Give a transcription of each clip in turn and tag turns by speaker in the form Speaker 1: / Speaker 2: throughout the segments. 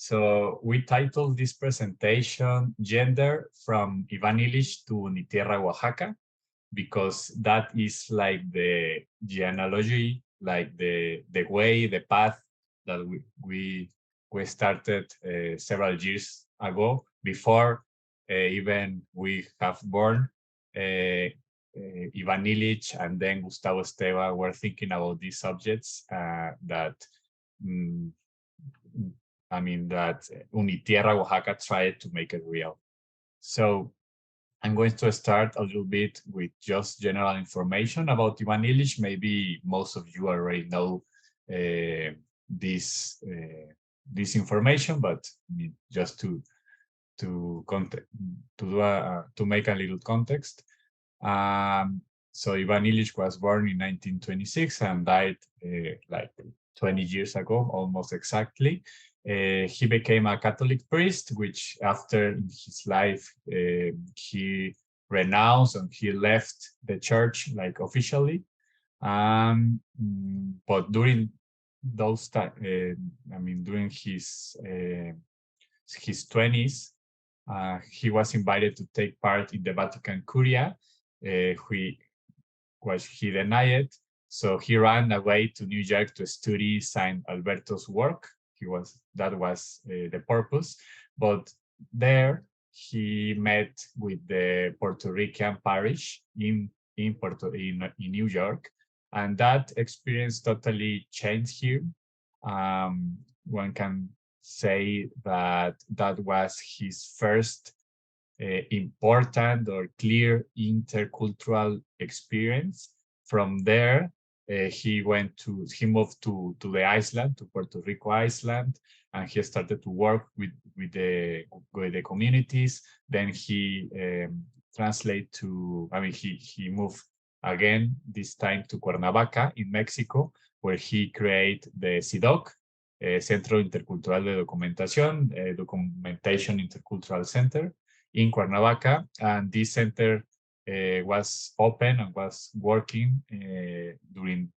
Speaker 1: So we titled this presentation Gender from Ivan Illich to Unitierra Oaxaca, because that is like the genealogy, like the way, the path that we started several years ago, before even we have born. Ivan Illich and then Gustavo Esteva were thinking about these subjects that that Unitierra Oaxaca tried to make it real. So I'm going to start a little bit with just general information about Ivan Illich. Maybe most of you already know this information, but just to make a little context. So Ivan Illich was born in 1926 and died like 20 years ago, almost exactly. He became a Catholic priest, which after in his life, he renounced and he left the church like officially. But during those time, during his 20s, he was invited to take part in the Vatican Curia, which he denied. So he ran away to New York to study Saint Alberto's work. That was the purpose. But there he met with the Puerto Rican parish in New York, and that experience totally changed him. One can say that was his first important or clear intercultural experience. From there, he moved to the island, to Puerto Rico island, and he started to work with the communities. Then he he moved again, this time to Cuernavaca in Mexico, where he created the CIDOC, Centro Intercultural de Documentación, Documentation Intercultural Center in Cuernavaca, and this center was open and was working during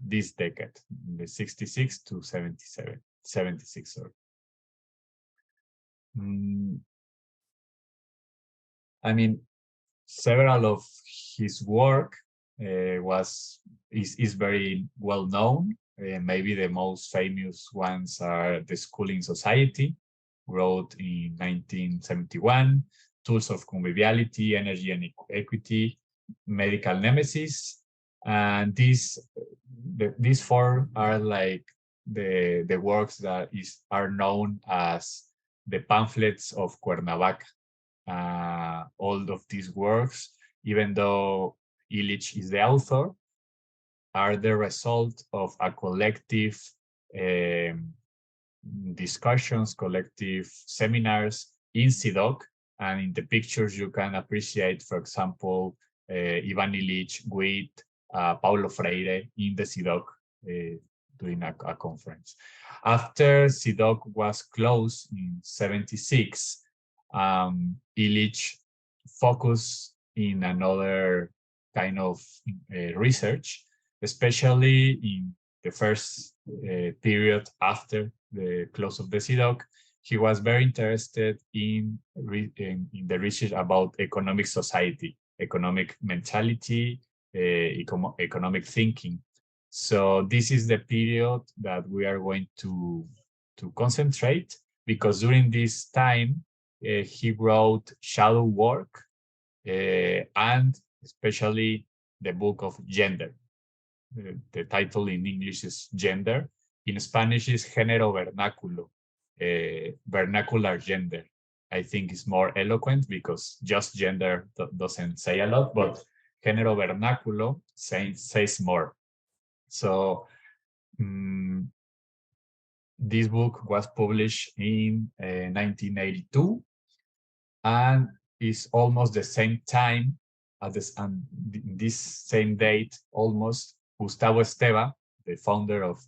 Speaker 1: this decade, the 66 to 76. Sorry. Several of his work is very well known. Maybe the most famous ones are The Schooling Society, wrote in 1971, Tools of Conviviality, Energy and Equity, Medical Nemesis. And these four are like the works that are known as the pamphlets of Cuernavaca. All of these works, even though Illich is the author, are the result of a collective discussions, collective seminars in CIDOC. And in the pictures you can appreciate, for example, Ivan Illich with Paulo Freire in the CIDOC doing a conference. After CIDOC was closed in 76, Illich focused in another kind of research, especially in the first period after the close of the CIDOC. He was very interested in the research about economic society, economic mentality, economic thinking. So this is the period that we are going to concentrate, because during this time he wrote Shadow Work and especially the book of Gender. The title in English is Gender. In Spanish is Género Vernáculo, vernacular gender. I think is more eloquent because just gender doesn't say a lot, but Género Vernáculo says more. So this book was published in 1982 and is almost the same time at this same date almost. Gustavo Esteva, the founder of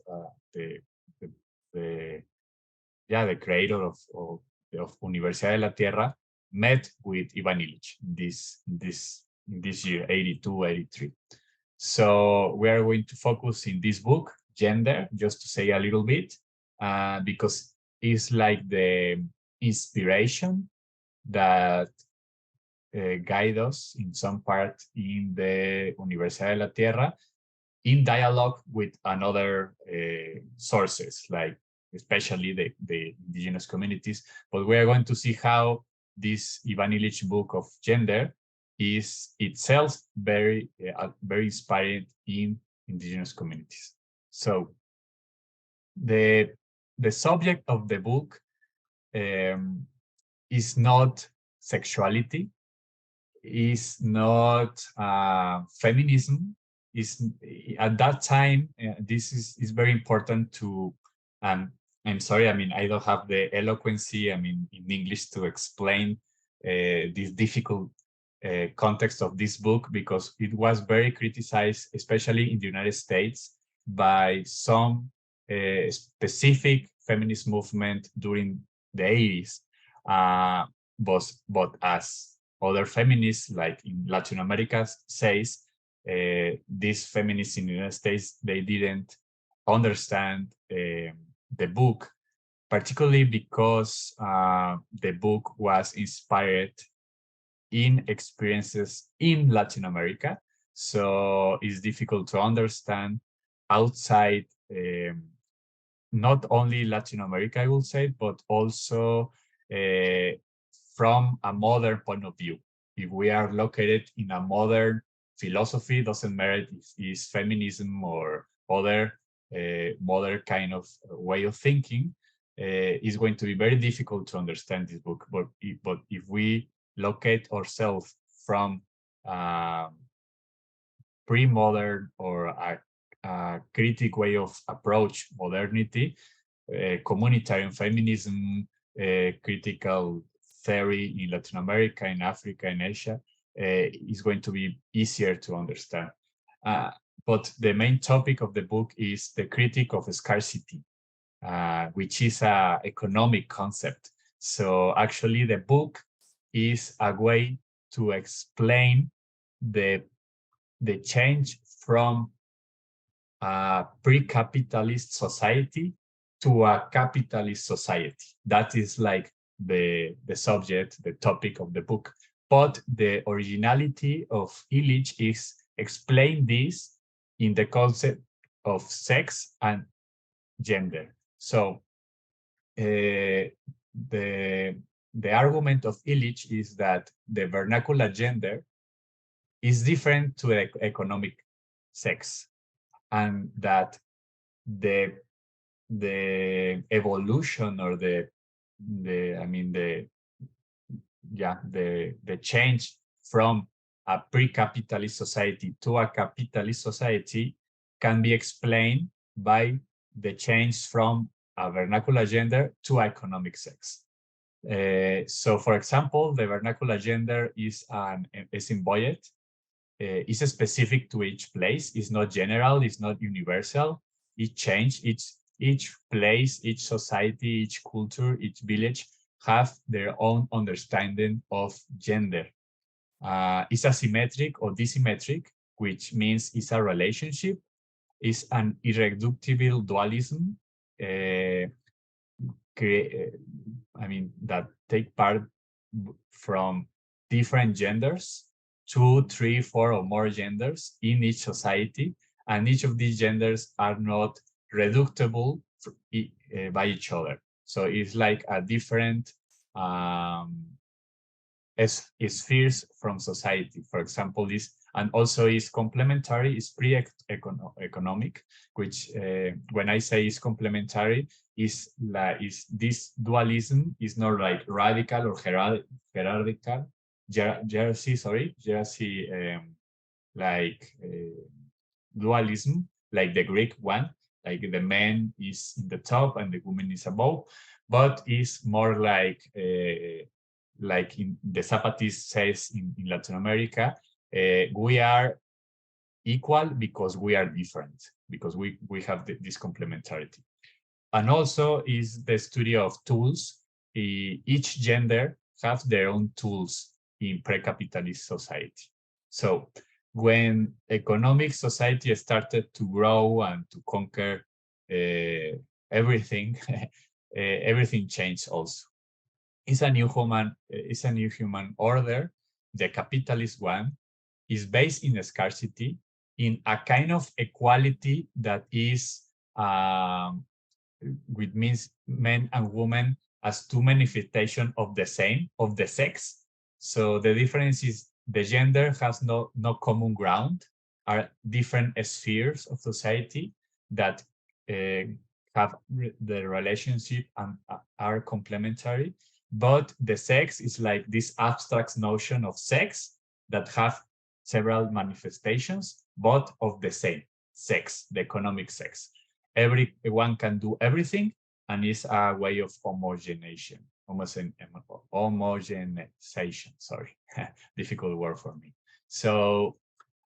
Speaker 1: the creator of Universidad de la Tierra, met with Ivan Illich in this year, 82, 83. So we are going to focus in this book, Gender, just to say a little bit, because is like the inspiration that guide us in some part in the Universidad de la Tierra, in dialogue with another sources, like especially the indigenous communities. But we are going to see how this Iván Illich book of gender is itself very inspired in indigenous communities. So the subject of the book is not sexuality, is not feminism. Is at that time, this is very important to, I'm sorry, I mean, I don't have the eloquency, I mean, in English to explain this difficult context of this book, because it was very criticized, especially in the United States, by some specific feminist movement during the 80s. But as other feminists, like in Latin America, says, these feminists in the United States, they didn't understand the book, particularly because the book was inspired in experiences in Latin America. So it's difficult to understand outside not only Latin America, I will say, but also from a modern point of view. If we are located in a modern philosophy, doesn't matter if it's feminism or other modern kind of way of thinking, is going to be very difficult to understand this book. But if we locate ourselves from pre-modern or a critic way of approach modernity, communitarian feminism, critical theory in Latin America, in Africa, in Asia, is going to be easier to understand. But the main topic of the book is the critique of scarcity, which is an economic concept. So actually the book is a way to explain the change from a pre-capitalist society to a capitalist society. That is like the subject, the topic of the book. But the originality of Illich is explain this in the concept of sex and gender. So the argument of Illich is that the vernacular gender is different to economic sex, and that the evolution or the change from a pre-capitalist society to a capitalist society can be explained by the change from a vernacular gender to economic sex. So, for example, the vernacular gender is symbiote. It's specific to each place. It's not general. It's not universal. It changes. Each place, each society, each culture, each village have their own understanding of gender. It's asymmetric or disymmetric, which means it's a relationship. It's an irreducible dualism. That take part from different genders, 2, 3, 4, or more genders in each society, and each of these genders are not reducible by each other. So it's like a different spheres from society. For example, and also is complementary, is pre-economic, which when I say is complementary, is this dualism is not like radical or hierarchical, dualism, like the Greek one, like the man is in the top and the woman is above, but is more like in the Zapatist says in Latin America, we are equal because we are different, because we have this complementarity. And also is the study of tools. Each gender has their own tools in pre-capitalist society. So when economic society started to grow and to conquer everything, everything changed also. It's a new human order. The capitalist one is based in scarcity, in a kind of equality that is which means men and women as two manifestations of the same, of the sex. So the difference is the gender has no common ground, are different spheres of society that have the relationship and are complementary, but the sex is like this abstract notion of sex that have several manifestations, but of the same sex, the economic sex. Everyone can do everything, and it's a way of homogenization. Sorry, difficult word for me. So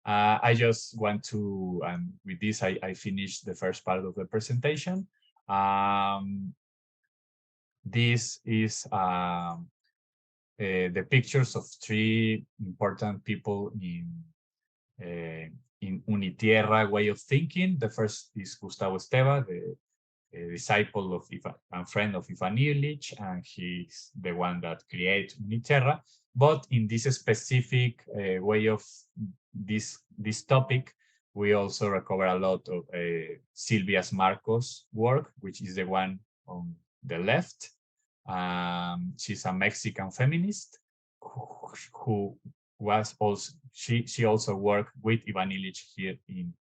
Speaker 1: I just want to, and with this, I finished the first part of the presentation. This is the pictures of three important people in Unitierra way of thinking. The first is Gustavo Esteva, the disciple of and friend of Ivan Illich, and he's the one that created Unitierra. But in this specific way of this topic, we also recover a lot of Silvia Marcos' work, which is the one on the left. She's a Mexican feminist who was also, she also worked with Iván Illich here in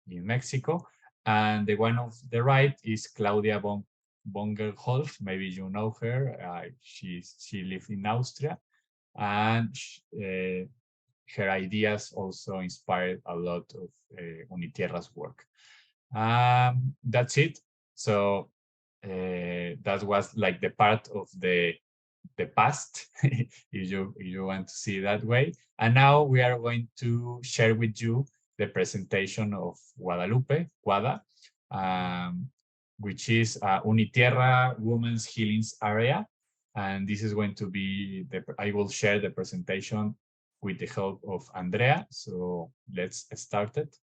Speaker 1: Mexico. And the one on the right is Claudia Bongelholf. Maybe you know her. She lived in Austria, and her ideas also inspired a lot of Unitierra's work. That's it. So that was like the part of the past, if you want to see it that way. And now we are going to share with you the presentation of Guadalupe, Guada, which is Unitierra Women's Healings Area. And this is going to be, I will share the presentation with the help of Andrea. So let's start it.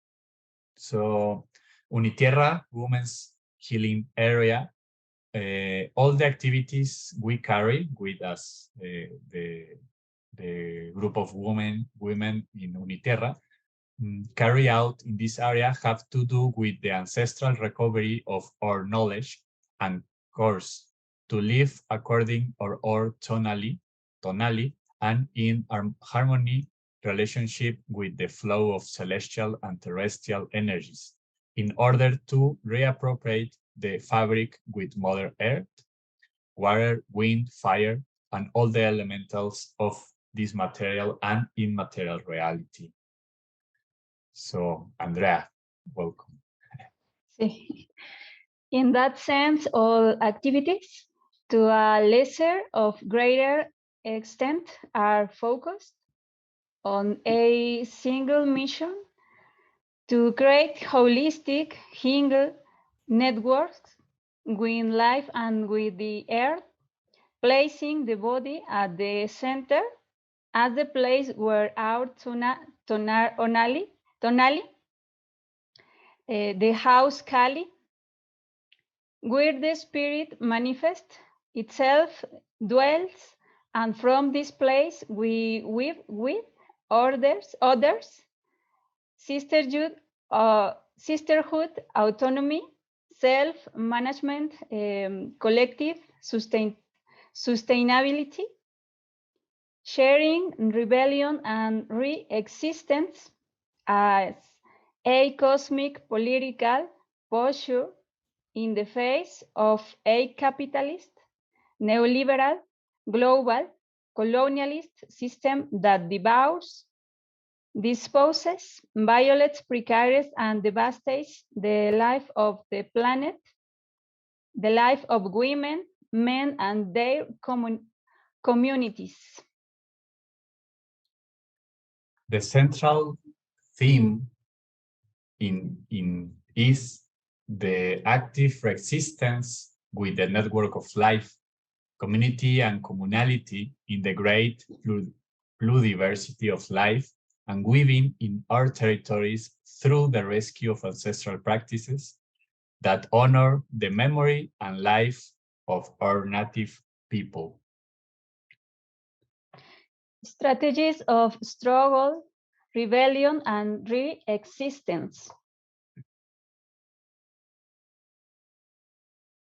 Speaker 1: So Unitierra Women's Healing Area, all the activities we carry with us, the group of women in Unitierra, carry out in this area have to do with the ancestral recovery of our knowledge and course to live according or tonally and in harmony relationship with the flow of celestial and terrestrial energies in order to reappropriate the fabric with Mother Earth, water, wind, fire, and all the elementals of this material and immaterial reality. So, Andrea, welcome.
Speaker 2: In that sense, all activities to a lesser or greater extent are focused on a single mission to create holistic healing networks with life and with the earth, placing the body at the center as the place where our tonali, the house Kali, where the spirit manifests itself, dwells, and from this place we live with others, sisterhood, autonomy, self-management, collective sustainability, sharing, rebellion, and re-existence as a cosmic political posture in the face of a capitalist, neoliberal, global, colonialist system that devours, disposes, violates, precaries, and devastates the life of the planet, the life of women, men, and their communities.
Speaker 1: The central theme is the active resistance with the network of life, community, and communality in the great pluridiversity of life and weaving in our territories through the rescue of ancestral practices that honor the memory and life of our native people.
Speaker 2: Strategies of struggle, rebellion, and re-existence.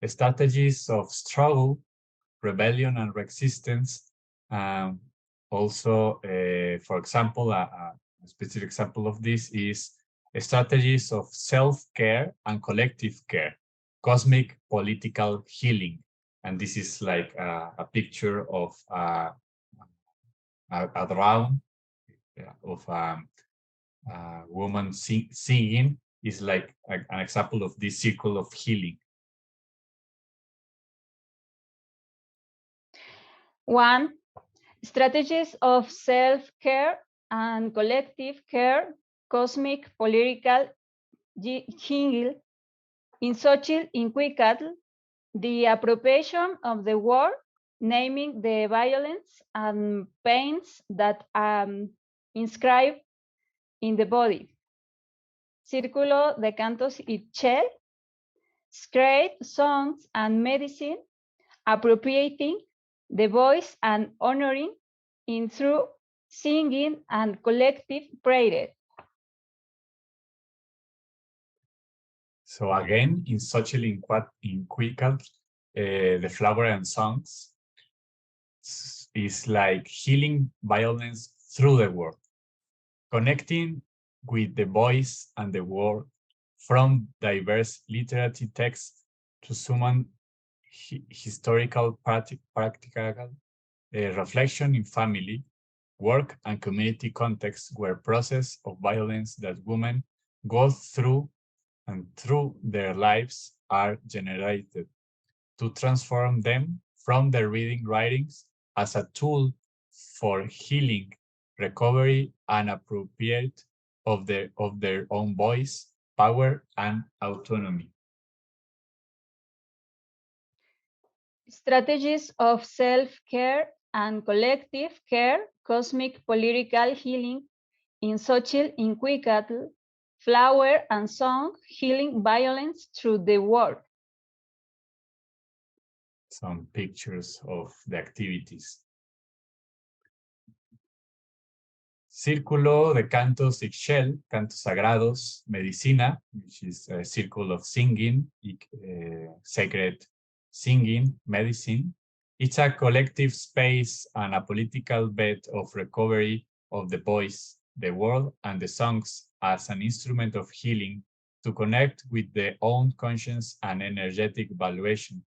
Speaker 1: Strategies of struggle, rebellion, and resistance. Also, for example, a specific example of this is strategies of self-care and collective care, cosmic political healing. And this is like a picture of a drum of a woman singing is like an example of this circle of healing.
Speaker 2: 1. Strategies of self-care and collective care, cosmic political healing. In Xochitl, Incuicatl, the appropriation of the word, naming the violence and pains that inscribed in the body. Círculo de Cantos Ixchel, script, songs, and medicine, appropriating the voice and honoring in through singing and collective prayer.
Speaker 1: So again, in Xochitl Incuicatl, the flower and songs is like healing violence through the word, connecting with the voice and the word from diverse literary texts to summon historical practical reflection in family, work, and community contexts where process of violence that women go through and through their lives are generated to transform them from their writings as a tool for healing, recovery, and appropriate of their own voice, power, and autonomy.
Speaker 2: Strategies of self-care and collective care, cosmic political healing in Xochitl Incuicatl, flower and song, healing violence through the word.
Speaker 1: Some pictures of the activities. Círculo de Cantos Ixchel, Cantos Sagrados, Medicina, which is a circle of singing, sacred singing, medicine. It's a collective space and a political bed of recovery of the voice, the word, and the songs as an instrument of healing to connect with their own conscience and energetic valuation,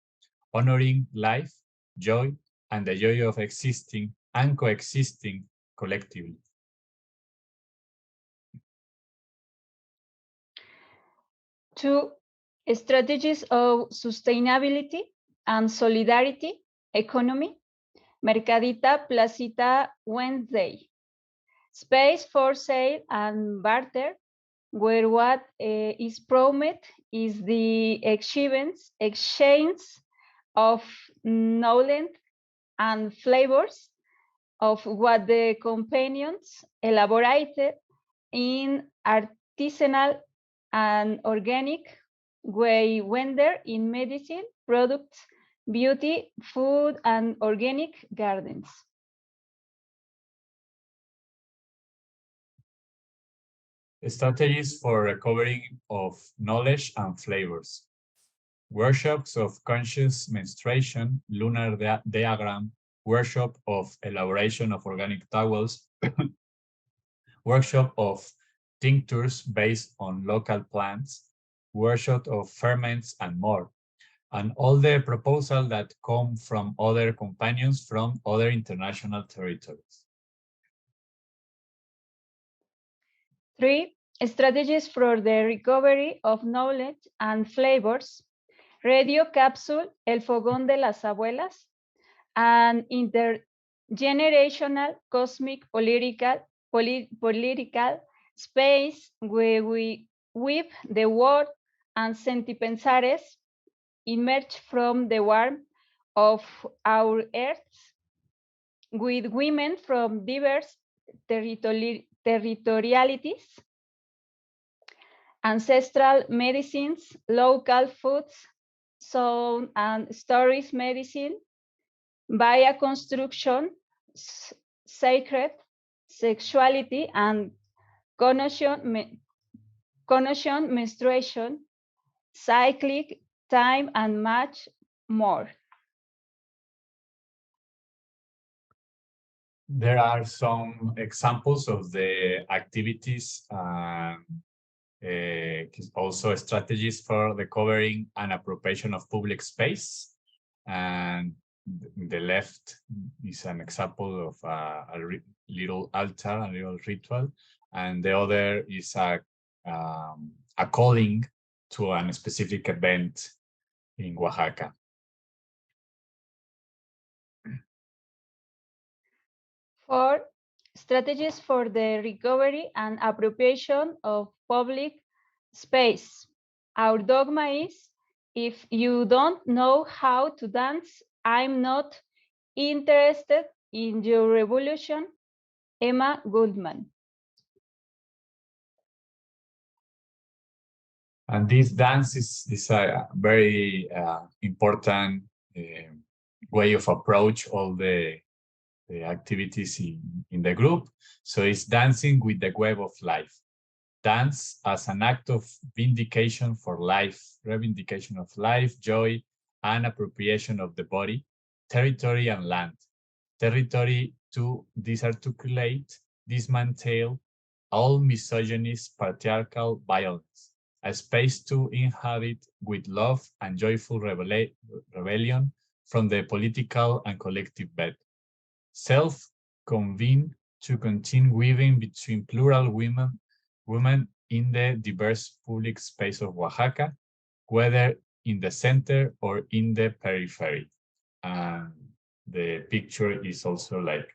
Speaker 1: honoring life, joy, and the joy of existing and coexisting collectively.
Speaker 2: 2. Strategies of sustainability and solidarity, economy, Mercadita Placita Wednesday. Space for sale and barter, where what is promised is the exchange of knowledge and flavors of what the companions elaborated in artisanal and organic way vendor in medicine, products, beauty, food, and organic gardens.
Speaker 1: Strategies for recovering of knowledge and flavors. Workshops of conscious menstruation, lunar diagram, workshop of elaboration of organic towels, workshop of tinctures based on local plants, workshop of ferments, and more. And all the proposals that come from other companions from other international territories.
Speaker 2: 3. Strategies for the recovery of knowledge and flavors. Radio capsule, El Fogón de las Abuelas, and intergenerational cosmic political space where we weave the word and sentipensares emerge from the warmth of our earth with women from diverse territorialities, ancestral medicines, local foods, sound and stories medicine, via construction, sacred, sexuality, and connotation, menstruation, cyclic, time, and much more.
Speaker 1: There are some examples of the activities also strategies for recovering and appropriation of public space. And the left is an example of a little altar, a little ritual. And the other is a calling to a specific event in Oaxaca.
Speaker 2: For strategies for the recovery and appropriation of public space. Our dogma is, if you don't know how to dance, I'm not interested in your revolution. Emma Goldman.
Speaker 1: And this dance is a very important way of approach all the activities in the group. So it's dancing with the web of life. Dance as an act of vindication for life, revindication of life, joy, and appropriation of the body, territory, and land. Territory to disarticulate, dismantle all misogynist patriarchal violence. A space to inhabit with love and joyful rebellion from the political and collective bed. Self-convened to continue weaving between plural women in the diverse public space of Oaxaca, whether in the center or in the periphery. The picture is also like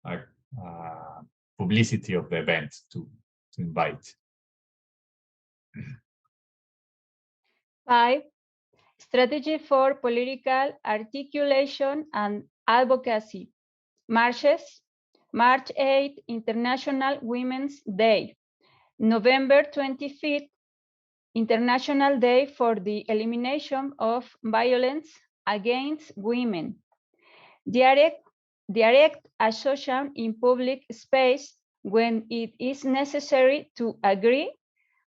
Speaker 1: a publicity of the event to invite.
Speaker 2: 5. Strategy for political articulation and advocacy. Marches. March 8, International Women's Day. November 25th, International Day for the Elimination of Violence Against Women. Direct association in public space when it is necessary to agree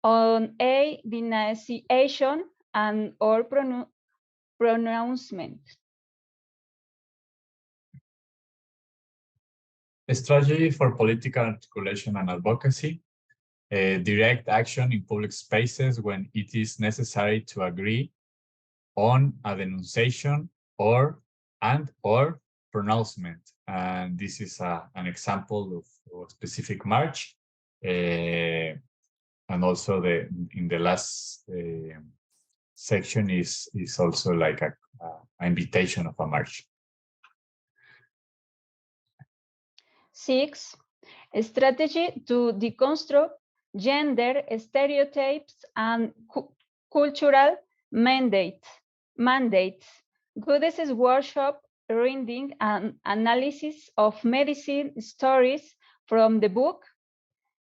Speaker 2: on a denunciation and or pronouncement.
Speaker 1: A strategy for political articulation and advocacy. Direct action in public spaces when it is necessary to agree on a denunciation or pronouncement. And this is an example of a specific march. And also in the last section is also like an invitation of a march.
Speaker 2: 6. A strategy to deconstruct gender stereotypes and cultural mandates. Goddess's workshop reading and analysis of medicine stories from the book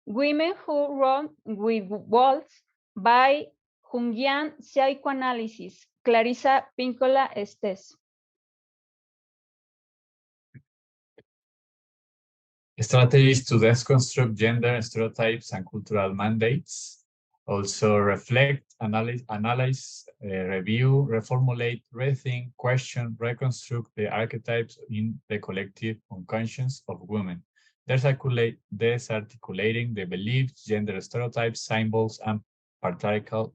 Speaker 2: Women Who Run with Wolves by Jungian Psychoanalysis, Clarissa Pinkola Estes.
Speaker 1: Strategies to deconstruct gender stereotypes and cultural mandates. Also reflect, analyze, review, reformulate, rethink, question, reconstruct the archetypes in the collective unconscious of women. Desarticulating the beliefs, gender stereotypes, symbols, and patriarchal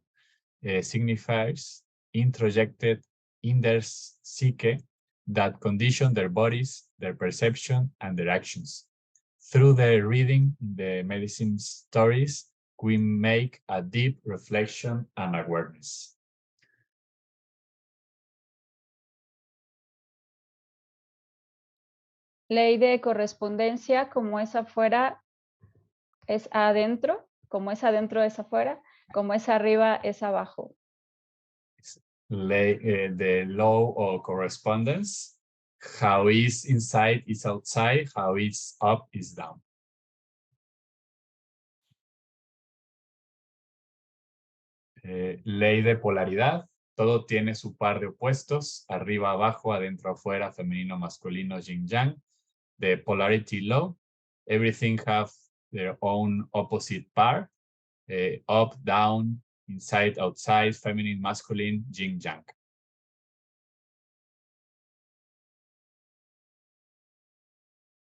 Speaker 1: signifiers introjected in their psyche that condition their bodies, their perception, and their actions. Through the reading the medicine stories, we make a deep reflection and awareness.
Speaker 2: Ley de correspondencia, como es afuera, es adentro, como es adentro es afuera, como es arriba es abajo.
Speaker 1: The law of correspondence. How is inside is outside, how is up is down. Ley de polaridad. todo tiene su par de opuestos, arriba, abajo, adentro, afuera, femenino, masculino, yin, yang. The polarity law, everything have their own opposite par, up, down, inside, outside, feminine, masculine, yin, yang.